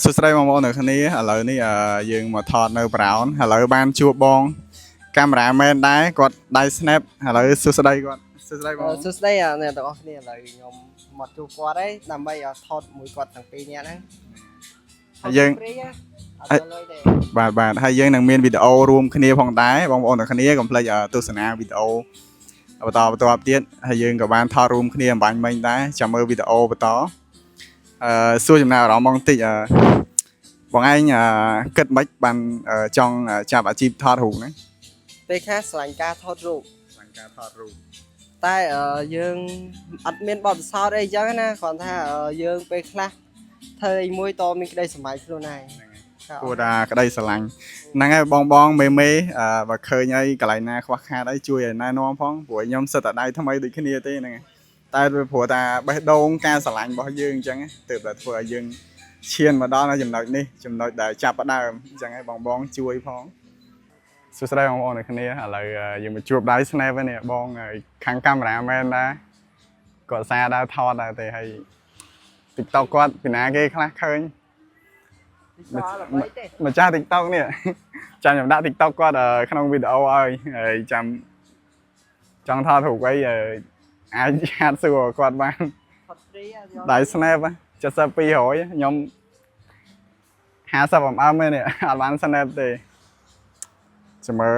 สุดท้ายมองหนึ่งคนนี้ฮัลโหลนี่ยังมาถอดในเปล่าฮัลโหลบ้านชัวบองกล้ามราแมนได้กดได้ snap ฮัลโหลสุดท้ายก่อนสุดท้ายมองសួស្តីអ្នកទាំងអស់គ្នាឥឡូវខ្ញុំមកជួបគាត់ហើយដើម្បីថតមួយគាត់ទាំងពីរនាក់ហ្នឹងយើងអត់លុយទេបាទហើយយើងនឹងមានវីដេអូរួមគ្នាផងដែរបងប្អូនទាំងគ្នាកុំភ្លេចទស្សនាវីដេអូបន្តទៀតហើយយើងក៏បានថតរួមគ្នាអំបញ្ញមិញដែរចាំមើលវីដេអូបន្តសួរចំណាប់អារម្មណ៍បងតិចបងឯងគិតមិនបានចង់ចាប់អាជីពថតរូបហ្នឹងពេលខ្លះស្រឡាញ់ការថតរូបស្រឡាញ់ការថតរូបតែយើងអត់មានបទពិសោធន៍អីចឹងណាគ្រាន់ថាយើងពេលខ្លះធ្វើអីមួយតមានក្តីសម័យខ្លួនឯងគួរថាក្តីស្រឡាញ់ហ្នឹងហើយបងមេបើឃើញអីកន្លែងណាខ្វះខាតអីជួយឲ្យណែនាំផងព្រោះខ្ញុំសិតតែដៃថ្មីដូចគ្នាទេហ្នឹងតែព្រោះថាបេះដូងការស្រឡាញ់របស់យើងអញ្ចឹងទើបតែធ្វើឲ្យយើងឈានមកដល់ចំណុចនេះចំណុចដែលចាប់ផ្ដើមអញ្ចឹងហើយបងជួយផងសួស្តីបងប្អូនទាំងគ្នាឥឡូវយើងមកជួបដៃ snap វិញនេះបងខាងកាមេរ៉ាមែនដែរគាត់សារដើរថតដែរទេហើយ TikTok គាត់ពីណាគេខ្លះឃើញម្ចាស់ TikTok នេះចាំខ្ញុំដាក់ TikTok គាត់ក្នុងវីដេអូឲ្យហើយចាំចង់ថតរូបអីអាចហាត់សួរគាត់បានដៃ snap 7200ខ្ញុំ50អំអើនេះអត់បាន snap ទេចាំមើល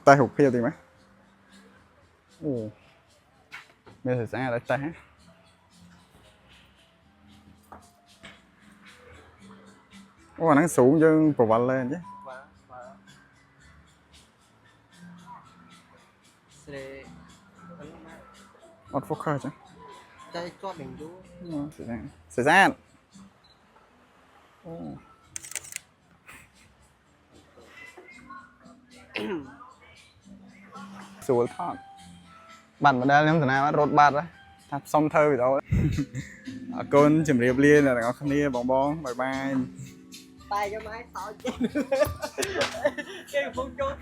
តេស្តរូបភាពតិចមើលអូមានស្អាតដែរតេស្តអូអាហ្នឹងស៊ូមយើងប្រវល់lên chứ ស្រេអត់ focus ចឹងតែជាប់នឹងយូរស្អាតអូស្រួលថតបាត់ម៉ូដែលខ្ញុំតាណារត់បាត់ថាសុំធ្វើវីដេអូអរគុណជម្រាបលាអ្នកទាំងអស់គ្នាបងបាយបាយបាយយកមកឲ្យថតគេកំពុងចូល